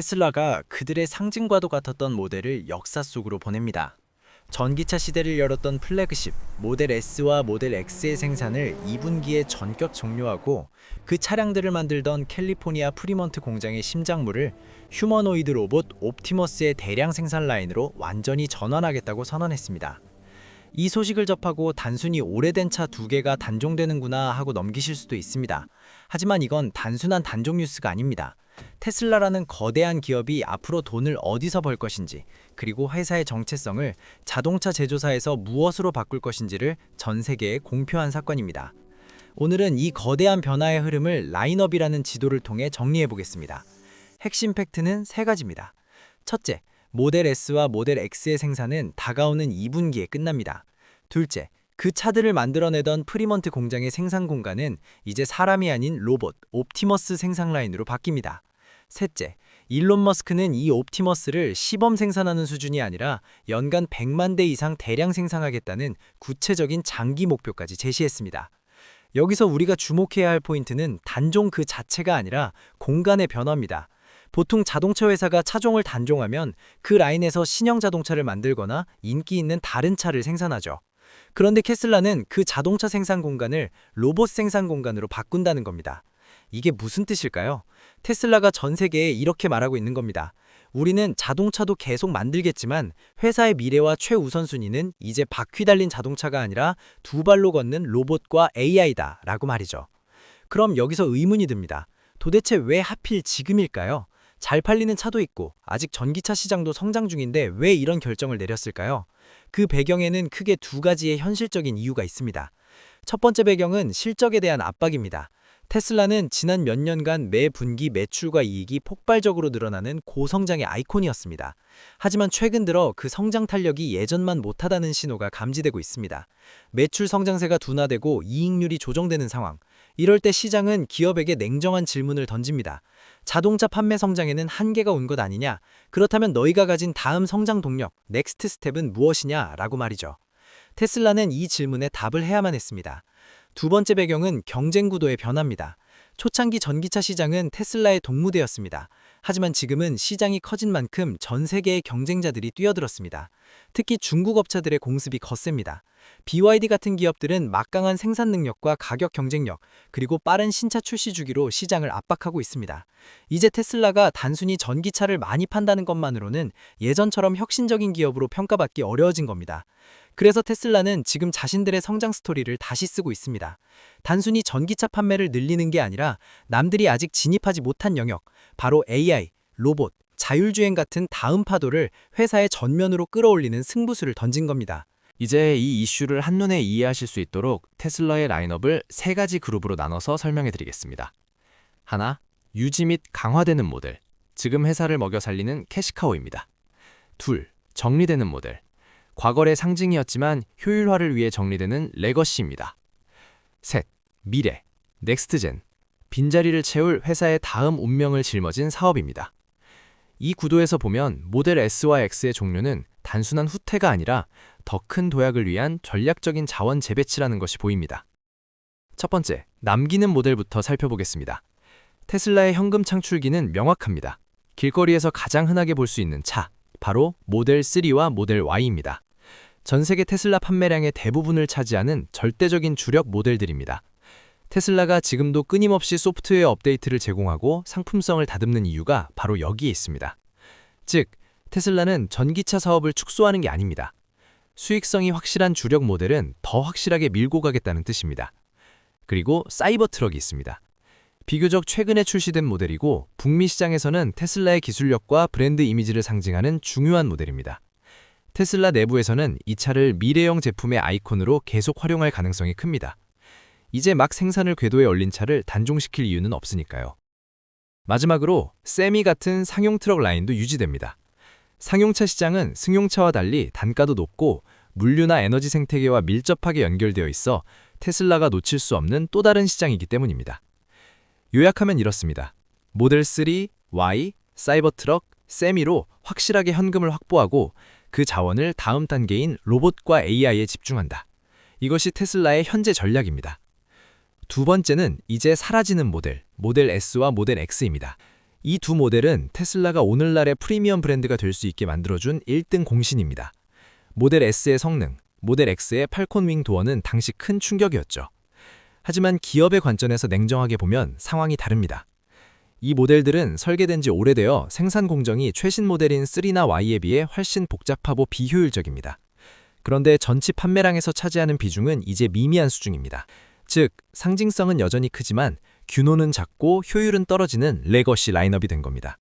테슬라가 그들의 상징과도 같았던 모델을 역사 속으로 보냅니다. 전기차 시대를 열었던 플래그십 모델 S와 모델 X의 생산을 2분기에 전격 종료하고 그 차량들을 만들던 캘리포니아 프리먼트 공장의 심장물을 휴머노이드 로봇 옵티머스의 대량 생산 라인으로 완전히 전환하겠다고 선언했습니다. 이 소식을 접하고 단순히 오래된 차 두 개가 단종되는구나 하고 넘기실 수도 있습니다. 하지만 이건 단순한 단종 뉴스가 아닙니다. 테슬라라는 거대한 기업이 앞으로 돈을 어디서 벌 것인지, 그리고 회사의 정체성을 자동차 제조사에서 무엇으로 바꿀 것인지를 전 세계에 공표한 사건입니다. 오늘은 이 거대한 변화의 흐름을 라인업이라는 지도를 통해 정리해 보겠습니다. 핵심 팩트는 세 가지입니다. 첫째, 모델 S와 모델 X의 생산은 다가오는 2분기에 끝납니다. 둘째, 그 차들을 만들어내던 프리먼트 공장의 생산 공간은 이제 사람이 아닌 로봇, 옵티머스 생산 라인으로 바뀝니다. 셋째, 일론 머스크는 이 옵티머스를 시범 생산하는 수준이 아니라 연간 100만 대 이상 대량 생산하겠다는 구체적인 장기 목표까지 제시했습니다. 여기서 우리가 주목해야 할 포인트는 단종 그 자체가 아니라 공간의 변화입니다. 보통 자동차 회사가 차종을 단종하면 그 라인에서 신형 자동차를 만들거나 인기 있는 다른 차를 생산하죠. 그런데 테슬라는 그 자동차 생산 공간을 로봇 생산 공간으로 바꾼다는 겁니다. 이게 무슨 뜻일까요? 테슬라가 전 세계에 이렇게 말하고 있는 겁니다. 우리는 자동차도 계속 만들겠지만 회사의 미래와 최우선순위는 이제 바퀴 달린 자동차가 아니라 두 발로 걷는 로봇과 AI다 라고 말이죠. 그럼 여기서 의문이 듭니다. 도대체 왜 하필 지금일까요? 잘 팔리는 차도 있고 아직 전기차 시장도 성장 중인데 왜 이런 결정을 내렸을까요? 그 배경에는 크게 두 가지의 현실적인 이유가 있습니다. 첫 번째 배경은 실적에 대한 압박입니다. 테슬라는 지난 몇 년간 매 분기 매출과 이익이 폭발적으로 늘어나는 고성장의 아이콘이었습니다. 하지만 최근 들어 그 성장 탄력이 예전만 못하다는 신호가 감지되고 있습니다. 매출 성장세가 둔화되고 이익률이 조정되는 상황. 이럴 때 시장은 기업에게 냉정한 질문을 던집니다. 자동차 판매 성장에는 한계가 온 것 아니냐? 그렇다면 너희가 가진 다음 성장 동력, 넥스트 스텝은 무엇이냐? 라고 말이죠. 테슬라는 이 질문에 답을 해야만 했습니다. 두 번째 배경은 경쟁 구도의 변화입니다. 초창기 전기차 시장은 테슬라의 동무대였습니다. 하지만 지금은 시장이 커진 만큼 전 세계의 경쟁자들이 뛰어들었습니다. 특히 중국 업체들의 공습이 거셉니다. BYD 같은 기업들은 막강한 생산 능력과 가격 경쟁력, 그리고 빠른 신차 출시 주기로 시장을 압박하고 있습니다. 이제 테슬라가 단순히 전기차를 많이 판다는 것만으로는 예전처럼 혁신적인 기업으로 평가받기 어려워진 겁니다. 그래서 테슬라는 지금 자신들의 성장 스토리를 다시 쓰고 있습니다. 단순히 전기차 판매를 늘리는 게 아니라 남들이 아직 진입하지 못한 영역, 바로 AI, 로봇, 자율주행 같은 다음 파도를 회사의 전면으로 끌어올리는 승부수를 던진 겁니다. 이제 이 이슈를 한눈에 이해하실 수 있도록 테슬라의 라인업을 세 가지 그룹으로 나눠서 설명해 드리겠습니다. 하나, 유지 및 강화되는 모델, 지금 회사를 먹여 살리는 캐시카우입니다. 둘, 정리되는 모델, 과거의 상징이었지만 효율화를 위해 정리되는 레거시입니다. 셋, 미래, 넥스트젠, 빈자리를 채울 회사의 다음 운명을 짊어진 사업입니다. 이 구도에서 보면 모델 S와 X의 종류는 단순한 후퇴가 아니라 더 큰 도약을 위한 전략적인 자원 재배치라는 것이 보입니다. 첫 번째, 남기는 모델부터 살펴보겠습니다. 테슬라의 현금 창출기는 명확합니다. 길거리에서 가장 흔하게 볼 수 있는 차, 바로 모델 3와 모델 Y입니다. 전 세계 테슬라 판매량의 대부분을 차지하는 절대적인 주력 모델들입니다. 테슬라가 지금도 끊임없이 소프트웨어 업데이트를 제공하고 상품성을 다듬는 이유가 바로 여기에 있습니다. 즉, 테슬라는 전기차 사업을 축소하는 게 아닙니다. 수익성이 확실한 주력 모델은 더 확실하게 밀고 가겠다는 뜻입니다. 그리고 사이버 트럭이 있습니다. 비교적 최근에 출시된 모델이고 북미 시장에서는 테슬라의 기술력과 브랜드 이미지를 상징하는 중요한 모델입니다. 테슬라 내부에서는 이 차를 미래형 제품의 아이콘으로 계속 활용할 가능성이 큽니다. 이제 막 생산을 궤도에 올린 차를 단종시킬 이유는 없으니까요. 마지막으로 세미 같은 상용 트럭 라인도 유지됩니다. 상용차 시장은 승용차와 달리 단가도 높고 물류나 에너지 생태계와 밀접하게 연결되어 있어 테슬라가 놓칠 수 없는 또 다른 시장이기 때문입니다. 요약하면 이렇습니다. 모델 3, Y, 사이버 트럭, 세미로 확실하게 현금을 확보하고 그 자원을 다음 단계인 로봇과 AI에 집중한다. 이것이 테슬라의 현재 전략입니다. 두 번째는 이제 사라지는 모델 S와 모델 X입니다. 이 두 모델은 테슬라가 오늘날의 프리미엄 브랜드가 될 수 있게 만들어준 1등 공신입니다. 모델 S의 성능, 모델 X의 팔콘 윙 도어는 당시 큰 충격이었죠. 하지만 기업의 관점에서 냉정하게 보면 상황이 다릅니다. 이 모델들은 설계된 지 오래되어 생산 공정이 최신 모델인 3나 Y에 비해 훨씬 복잡하고 비효율적입니다. 그런데 전체 판매량에서 차지하는 비중은 이제 미미한 수준입니다. 즉, 상징성은 여전히 크지만 규모는 작고 효율은 떨어지는 레거시 라인업이 된 겁니다.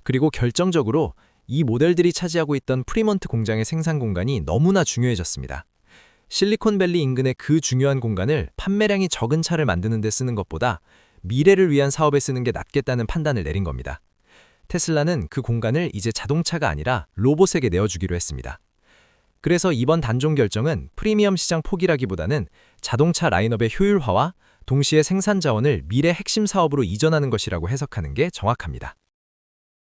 그리고 결정적으로 이 모델들이 차지하고 있던 프리먼트 공장의 생산 공간이 너무나 중요해졌습니다. 실리콘밸리 인근의 그 중요한 공간을 판매량이 적은 차를 만드는 데 쓰는 것보다 미래를 위한 사업에 쓰는 게 낫겠다는 판단을 내린 겁니다. 테슬라는 그 공간을 이제 자동차가 아니라 로봇에게 내어주기로 했습니다. 그래서 이번 단종 결정은 프리미엄 시장 포기라기보다는 자동차 라인업의 효율화와 동시에 생산 자원을 미래 핵심 사업으로 이전하는 것이라고 해석하는 게 정확합니다.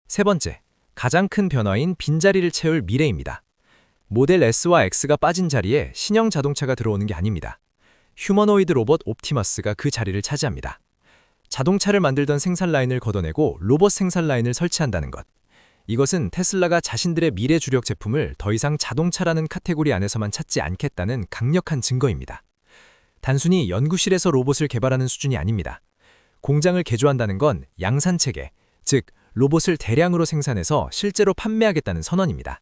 세 번째, 가장 큰 변화인 빈자리를 채울 미래입니다. 모델 S와 X가 빠진 자리에 신형 자동차가 들어오는 게 아닙니다. 휴머노이드 로봇 옵티머스가 그 자리를 차지합니다. 자동차를 만들던 생산 라인을 걷어내고 로봇 생산 라인을 설치한다는 것. 이것은 테슬라가 자신들의 미래 주력 제품을 더 이상 자동차라는 카테고리 안에서만 찾지 않겠다는 강력한 증거입니다. 단순히 연구실에서 로봇을 개발하는 수준이 아닙니다. 공장을 개조한다는 건 양산체계, 즉 로봇을 대량으로 생산해서 실제로 판매하겠다는 선언입니다.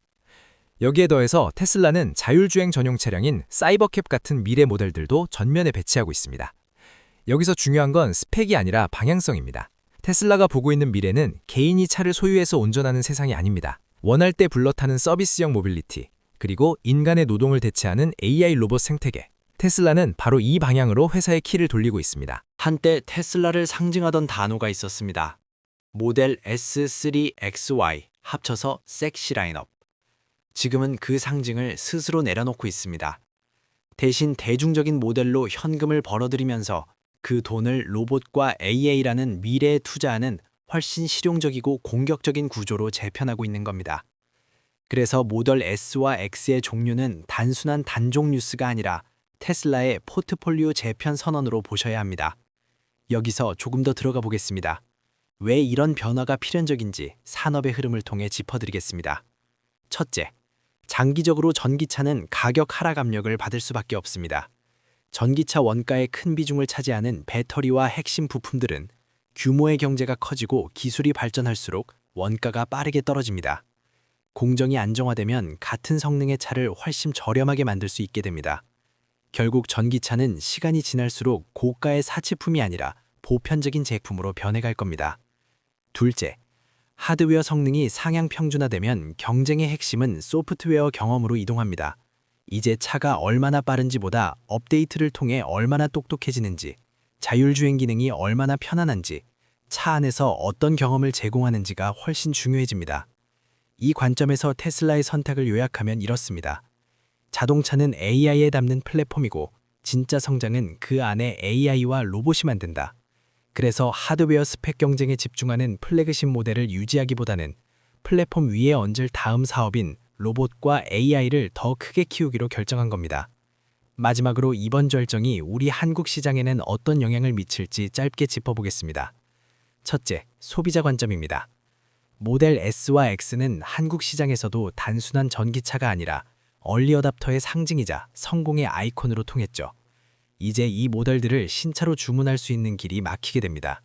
여기에 더해서 테슬라는 자율주행 전용 차량인 사이버캡 같은 미래 모델들도 전면에 배치하고 있습니다. 여기서 중요한 건 스펙이 아니라 방향성입니다. 테슬라가 보고 있는 미래는 개인이 차를 소유해서 운전하는 세상이 아닙니다. 원할 때 불러 타는 서비스형 모빌리티, 그리고 인간의 노동을 대체하는 AI 로봇 생태계. 테슬라는 바로 이 방향으로 회사의 키를 돌리고 있습니다. 한때 테슬라를 상징하던 단어가 있었습니다. 모델 S3XY 합쳐서 섹시 라인업. 지금은 그 상징을 스스로 내려놓고 있습니다. 대신 대중적인 모델로 현금을 벌어들이면서 그 돈을 로봇과 AI라는 미래에 투자하는 훨씬 실용적이고 공격적인 구조로 재편하고 있는 겁니다. 그래서 모델 S와 X의 종류는 단순한 단종 뉴스가 아니라 테슬라의 포트폴리오 재편 선언으로 보셔야 합니다. 여기서 조금 더 들어가 보겠습니다. 왜 이런 변화가 필연적인지 산업의 흐름을 통해 짚어드리겠습니다. 첫째, 장기적으로 전기차는 가격 하락 압력을 받을 수밖에 없습니다. 전기차 원가의 큰 비중을 차지하는 배터리와 핵심 부품들은 규모의 경제가 커지고 기술이 발전할수록 원가가 빠르게 떨어집니다. 공정이 안정화되면 같은 성능의 차를 훨씬 저렴하게 만들 수 있게 됩니다. 결국 전기차는 시간이 지날수록 고가의 사치품이 아니라 보편적인 제품으로 변해갈 겁니다. 둘째, 하드웨어 성능이 상향 평준화되면 경쟁의 핵심은 소프트웨어 경험으로 이동합니다. 이제 차가 얼마나 빠른지보다 업데이트를 통해 얼마나 똑똑해지는지, 자율주행 기능이 얼마나 편안한지, 차 안에서 어떤 경험을 제공하는지가 훨씬 중요해집니다. 이 관점에서 테슬라의 선택을 요약하면 이렇습니다. 자동차는 AI에 담는 플랫폼이고 진짜 성장은 그 안에 AI와 로봇이 만든다. 그래서 하드웨어 스펙 경쟁에 집중하는 플래그십 모델을 유지하기보다는 플랫폼 위에 얹을 다음 사업인 로봇과 AI를 더 크게 키우기로 결정한 겁니다. 마지막으로 이번 결정이 우리 한국 시장에는 어떤 영향을 미칠지 짧게 짚어보겠습니다. 첫째, 소비자 관점입니다. 모델 S와 X는 한국 시장에서도 단순한 전기차가 아니라 얼리 어답터의 상징이자 성공의 아이콘으로 통했죠. 이제 이 모델들을 신차로 주문할 수 있는 길이 막히게 됩니다.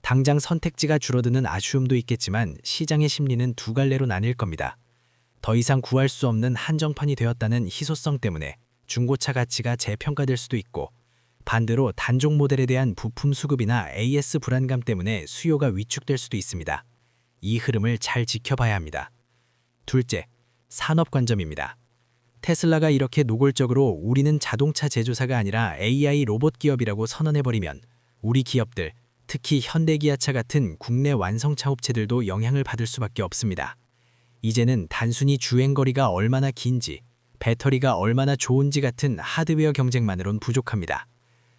당장 선택지가 줄어드는 아쉬움도 있겠지만 시장의 심리는 두 갈래로 나뉠 겁니다. 더 이상 구할 수 없는 한정판이 되었다는 희소성 때문에 중고차 가치가 재평가될 수도 있고, 반대로 단종 모델에 대한 부품 수급이나 AS 불안감 때문에 수요가 위축될 수도 있습니다. 이 흐름을 잘 지켜봐야 합니다. 둘째, 산업 관점입니다. 테슬라가 이렇게 노골적으로 우리는 자동차 제조사가 아니라 AI 로봇 기업이라고 선언해버리면 우리 기업들, 특히 현대기아차 같은 국내 완성차 업체들도 영향을 받을 수밖에 없습니다. 이제는 단순히 주행거리가 얼마나 긴지, 배터리가 얼마나 좋은지 같은 하드웨어 경쟁만으론 부족합니다.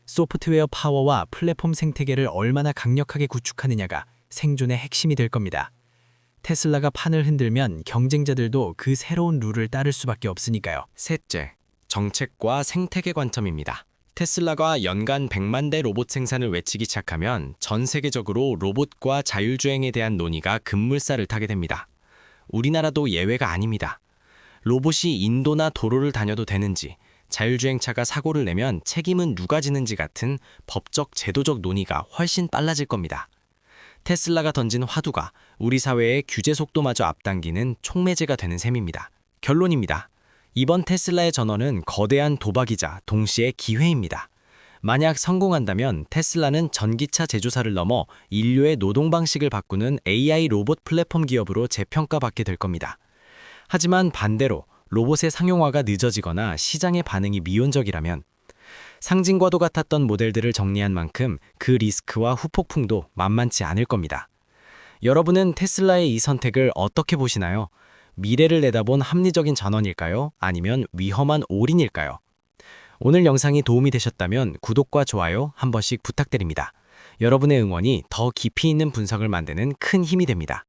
소프트웨어 파워와 플랫폼 생태계를 얼마나 강력하게 구축하느냐가 생존의 핵심이 될 겁니다. 테슬라가 판을 흔들면 경쟁자들도 그 새로운 룰을 따를 수밖에 없으니까요. 셋째, 정책과 생태계 관점입니다. 테슬라가 연간 100만 대 로봇 생산을 외치기 시작하면 전 세계적으로 로봇과 자율주행에 대한 논의가 급물살을 타게 됩니다. 우리나라도 예외가 아닙니다. 로봇이 인도나 도로를 다녀도 되는지, 자율주행차가 사고를 내면 책임은 누가 지는지 같은 법적, 제도적 논의가 훨씬 빨라질 겁니다. 테슬라가 던진 화두가 우리 사회의 규제 속도마저 앞당기는 촉매제가 되는 셈입니다. 결론입니다. 이번 테슬라의 전언은 거대한 도박이자 동시에 기회입니다. 만약 성공한다면 테슬라는 전기차 제조사를 넘어 인류의 노동 방식을 바꾸는 AI 로봇 플랫폼 기업으로 재평가받게 될 겁니다. 하지만 반대로 로봇의 상용화가 늦어지거나 시장의 반응이 미온적이라면 상징과도 같았던 모델들을 정리한 만큼 그 리스크와 후폭풍도 만만치 않을 겁니다. 여러분은 테슬라의 이 선택을 어떻게 보시나요? 미래를 내다본 합리적인 전언일까요? 아니면 위험한 올인일까요? 오늘 영상이 도움이 되셨다면 구독과 좋아요 한 번씩 부탁드립니다. 여러분의 응원이 더 깊이 있는 분석을 만드는 큰 힘이 됩니다.